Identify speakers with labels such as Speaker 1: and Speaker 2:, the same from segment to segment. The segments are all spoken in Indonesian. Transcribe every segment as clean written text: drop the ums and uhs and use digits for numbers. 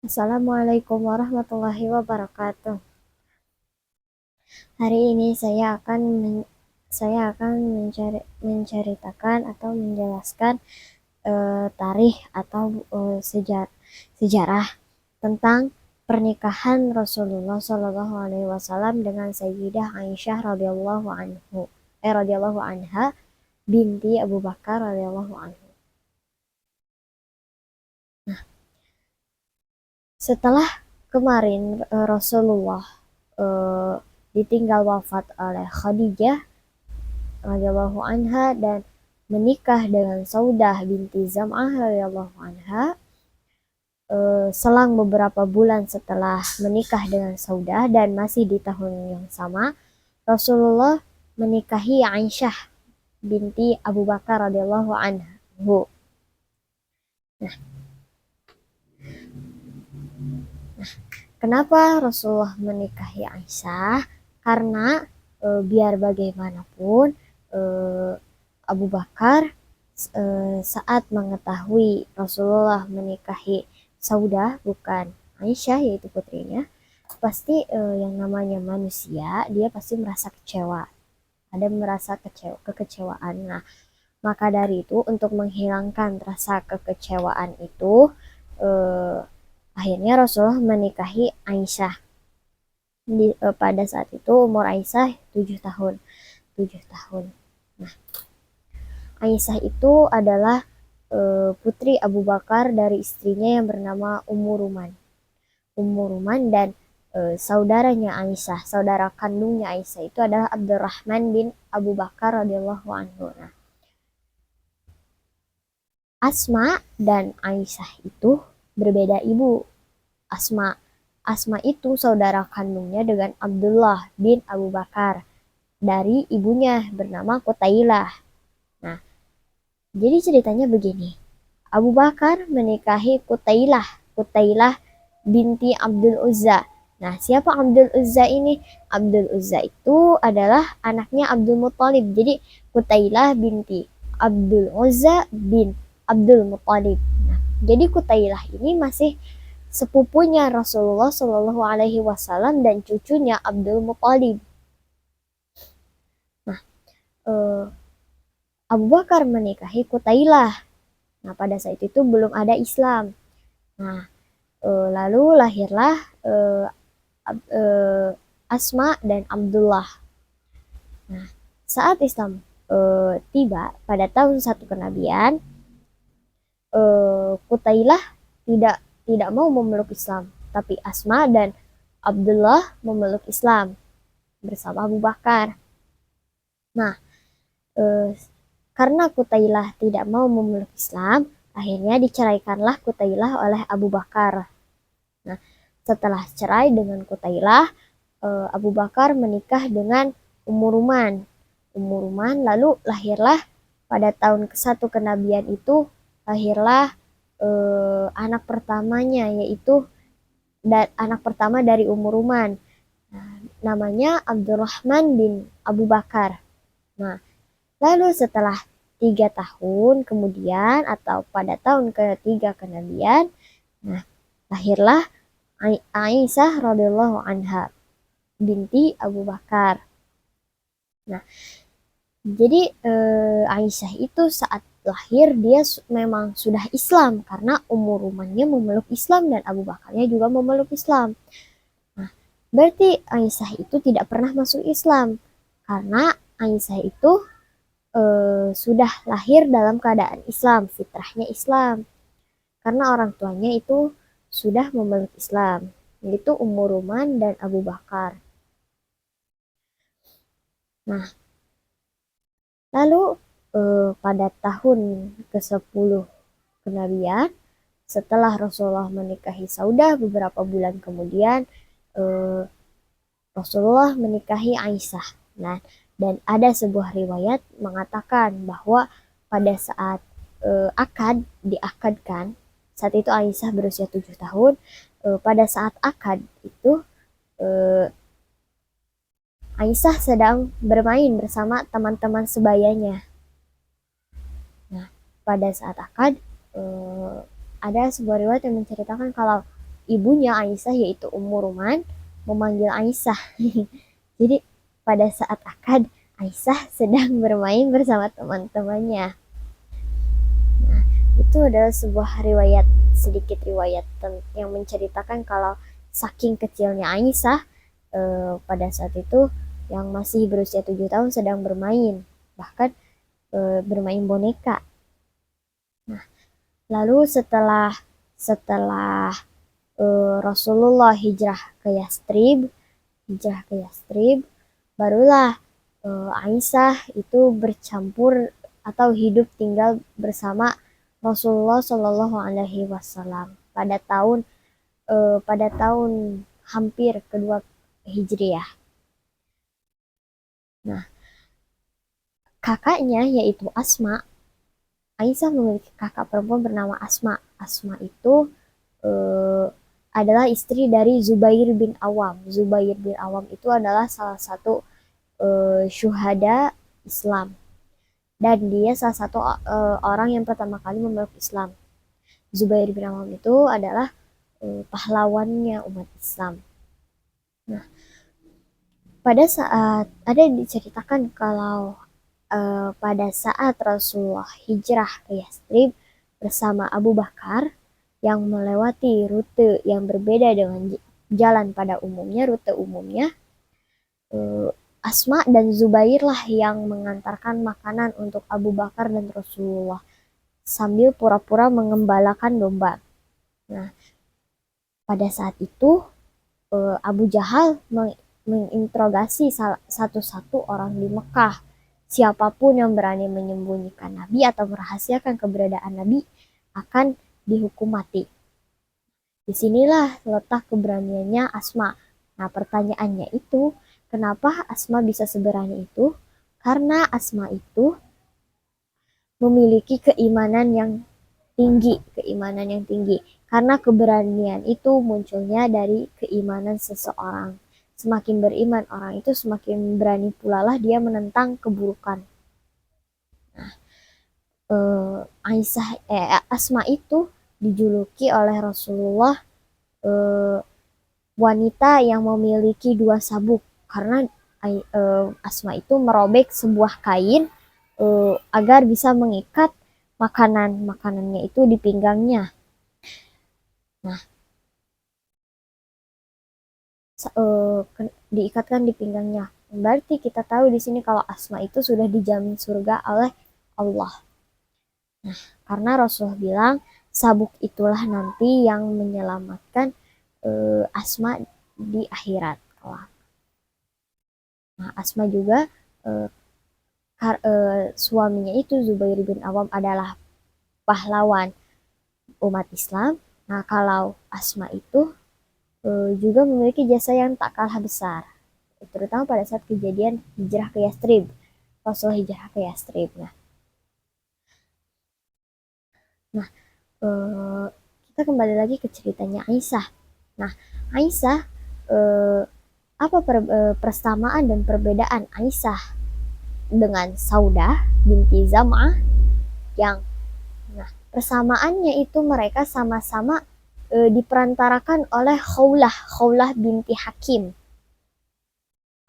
Speaker 1: Assalamualaikum warahmatullahi wabarakatuh. Hari ini saya akan menceritakan atau menjelaskan tarikh atau sejarah tentang pernikahan Rasulullah Shallallahu Alaihi Wasallam dengan Sayyidah Aisyah radhiyallahu anha binti Abu Bakar radhiyallahu anhu. Setelah kemarin Rasulullah eh, ditinggal wafat oleh Khadijah radhiyallahu anha dan menikah dengan Saudah binti Zam'ah radhiyallahu anha. Selang beberapa bulan setelah menikah dengan Saudah dan masih di tahun yang sama, Rasulullah menikahi Aisyah binti Abu Bakar radhiyallahu anhu. Nah, kenapa Rasulullah menikahi Aisyah? Karena biar bagaimanapun eh, Abu Bakar saat mengetahui Rasulullah menikahi Saudah bukan Aisyah yaitu putrinya, pasti yang namanya manusia dia pasti merasa kecewa, ada merasa kekecewaan. Nah, maka dari itu untuk menghilangkan rasa kekecewaan itu eh, akhirnya Rasulullah menikahi Aisyah. Pada saat itu umur Aisyah 7 tahun. 7 tahun. Nah, Aisyah itu adalah putri Abu Bakar dari istrinya yang bernama Ummu Ruman. Ummu Ruman dan saudaranya Aisyah, saudara kandungnya Aisyah itu adalah Abdurrahman bin Abu Bakar radhiyallahu anhu. Nah, Asma dan Aisyah itu berbeda ibu. Asma Asma itu saudara kandungnya dengan Abdullah bin Abu Bakar dari ibunya bernama Qutailah. Nah, jadi ceritanya begini. Abu Bakar menikahi Qutailah. Qutailah binti Abdul Uzza. Nah, siapa Abdul Uzza ini? Abdul Uzza itu adalah anaknya Abdul Muthalib. Jadi Qutailah binti Abdul Uzza bin Abdul Muthalib. Nah, jadi Qutailah ini masih sepupunya Rasulullah Shallallahu Alaihi Wasallam dan cucunya Abdul Muthalib. Nah, eh, Abu Bakar menikahi Qutailah. Nah, pada saat itu belum ada Islam. Nah, lalu lahirlah eh, eh, Asma dan Abdullah. Nah, saat Islam tiba pada tahun 1 kenabian, Qutailah tidak tidak mau memeluk Islam, tapi Asma dan Abdullah memeluk Islam bersama Abu Bakar. Nah, eh, karena Qutailah tidak mau memeluk Islam, akhirnya diceraikanlah Qutailah oleh Abu Bakar. Nah, setelah cerai dengan Qutailah, Abu Bakar menikah dengan Ummu Ruman. Ummu Ruman lalu lahirlah pada tahun ke-1 kenabian itu lahirlah anak pertamanya yaitu anak pertama dari Ummu Ruman. Nah, namanya Abdurrahman bin Abu Bakar. Nah, lalu setelah 3 tahun kemudian atau pada tahun ketiga kenabian, nah lahirlah Aisyah radhiyallahu anha binti Abu Bakar. Nah, jadi Aisyah itu saat lahir dia memang sudah Islam karena umur rumahnya memeluk Islam dan Abu Bakarnya juga memeluk Islam. Nah, berarti Aisyah itu tidak pernah masuk Islam karena Aisyah itu sudah lahir dalam keadaan Islam, fitrahnya Islam. Karena orang tuanya itu sudah memeluk Islam, yaitu Ummu Ruman dan Abu Bakar. Nah, lalu pada tahun ke-10 kenabian, setelah Rasulullah menikahi Saudah beberapa bulan kemudian, eh, Rasulullah menikahi Aisyah. Nah, dan ada sebuah riwayat mengatakan bahwa pada saat akad diakadkan, saat itu Aisyah berusia 7 tahun, pada saat akad itu eh, Aisyah sedang bermain bersama teman-teman sebayanya. Nah, pada saat akad ada sebuah riwayat yang menceritakan kalau ibunya Aisyah yaitu Ummu Ruman memanggil Aisyah. Jadi pada saat akad Aisyah sedang bermain bersama teman-temannya. Nah, itu adalah sebuah riwayat, sedikit riwayat yang menceritakan kalau saking kecilnya Aisyah pada saat itu yang masih berusia 7 tahun sedang bermain, bahkan bermain boneka. Nah, lalu setelah setelah Rasulullah hijrah ke Yastrib, barulah Aisyah itu bercampur atau hidup tinggal bersama Rasulullah Shallallahu Alaihi Wasallam pada tahun hampir kedua Hijriah. Nah, kakaknya yaitu Asma, Aisyah memiliki kakak perempuan bernama Asma. Asma itu eh, adalah istri dari Zubair bin Awam. Zubair bin Awam itu adalah salah satu syuhada Islam, dan dia salah satu orang yang pertama kali memeluk Islam. Zubair bin Awam itu adalah pahlawannya umat Islam. Nah, pada saat ada diceritakan kalau pada saat Rasulullah hijrah ke Yastrib bersama Abu Bakar yang melewati rute yang berbeda dengan jalan pada umumnya, rute umumnya, Asma dan Zubair lah yang mengantarkan makanan untuk Abu Bakar dan Rasulullah sambil pura-pura mengembalakan domba. Nah, pada saat itu Abu Jahal menginterogasi satu-satu orang di Mekah. Siapapun yang berani menyembunyikan Nabi atau merahasiakan keberadaan Nabi akan dihukum mati. Disinilah letak keberaniannya Asma. Nah, pertanyaannya itu, kenapa Asma bisa seberani itu? Karena Asma itu memiliki keimanan yang tinggi. Karena keberanian itu munculnya dari keimanan seseorang. Semakin beriman orang itu, semakin berani pula lah dia menentang keburukan. Nah, Asma itu dijuluki oleh Rasulullah wanita yang memiliki dua sabuk, karena Asma itu merobek sebuah kain agar bisa mengikat makanannya itu di pinggangnya. Nah, diikatkan di pinggangnya. Berarti kita tahu di sini kalau Asma itu sudah dijamin surga oleh Allah. Nah, karena Rasulullah bilang sabuk itulah nanti yang menyelamatkan Asma di akhirat kelak. Nah, Asma juga suaminya itu Zubair bin Awam adalah pahlawan umat Islam. Nah, kalau Asma itu juga memiliki jasa yang tak kalah besar, terutama pada saat kejadian hijrah ke Yastrib. Rasul hijrah ke Yastrib. Nah, kita kembali lagi ke ceritanya Aisyah. Nah, Aisyah, apa persamaan dan perbedaan Aisyah dengan Saudah binti Zam'ah? Yang persamaannya itu mereka sama-sama diperantarakan oleh Khawlah binti Hakim.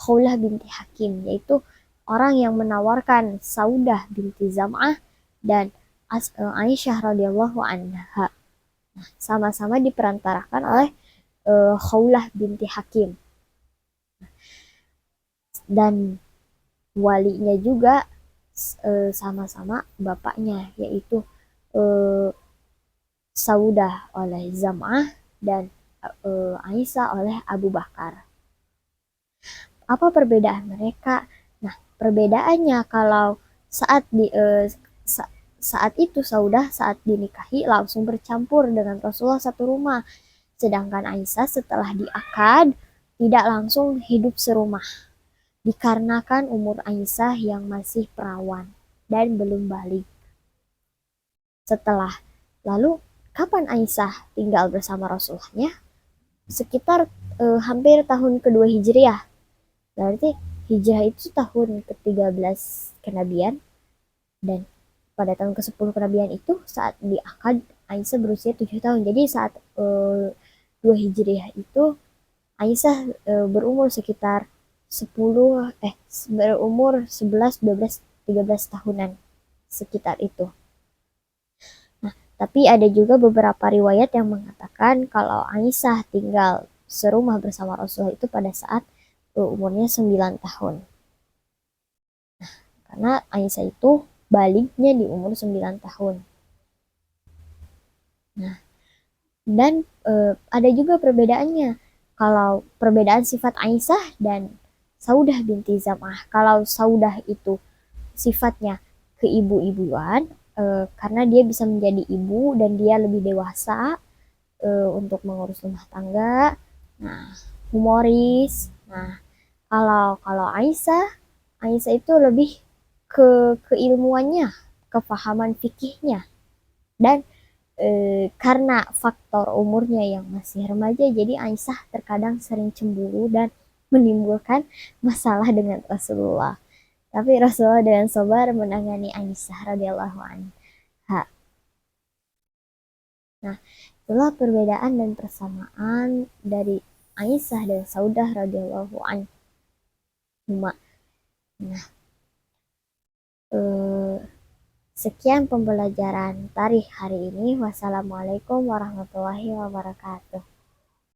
Speaker 1: Khawlah binti Hakim yaitu orang yang menawarkan Saudah binti Zam'ah dan Aisyah radhiyallahu anha. Nah, sama-sama diperantarakan oleh Khawlah binti Hakim. Dan walinya juga sama-sama bapaknya, yaitu Saudah oleh Zam'ah dan Aisyah oleh Abu Bakar. Apa perbedaan mereka? Nah, perbedaannya kalau saat itu Saudah saat dinikahi langsung bercampur dengan Rasulullah satu rumah. Sedangkan Aisyah setelah diakad tidak langsung hidup serumah. Dikarenakan umur Aisyah yang masih perawan dan belum balik. Lalu kapan Aisyah tinggal bersama Rasulullahnya? Sekitar hampir tahun kedua Hijriah. Berarti hijrah itu tahun ke-13 kenabian, dan pada tahun ke-10 kenabian itu saat diakad Aisyah berusia 7 tahun. Jadi saat 2 Hijriah itu Aisyah berumur sekitar 11, 12, 13 tahunan sekitar itu. Nah, tapi ada juga beberapa riwayat yang mengatakan kalau Aisyah tinggal serumah bersama Rasulullah itu pada saat umurnya 9 tahun. Karena Aisyah itu baliknya di umur 9 tahun. Nah, dan ada juga perbedaannya. Kalau perbedaan sifat Aisyah dan Saudah binti Zam'ah. Kalau Saudah itu sifatnya keibu-ibuan, karena dia bisa menjadi ibu dan dia lebih dewasa untuk mengurus rumah tangga. Nah, humoris. Nah, kalau kalau Aisyah, Aisyah itu lebih keilmuannya, kefahaman fikihnya, dan karena faktor umurnya yang masih remaja, jadi Aisyah terkadang sering cemburu dan menimbulkan masalah dengan Rasulullah. Tapi Rasulullah dengan sabar menangani Aisyah radhiyallahu anha. Nah, itulah perbedaan dan persamaan dari Aisyah dan Saudah radhiyallahu anhuma. Nah, eh, sekian pembelajaran tarikh hari ini. Wassalamualaikum warahmatullahi wabarakatuh.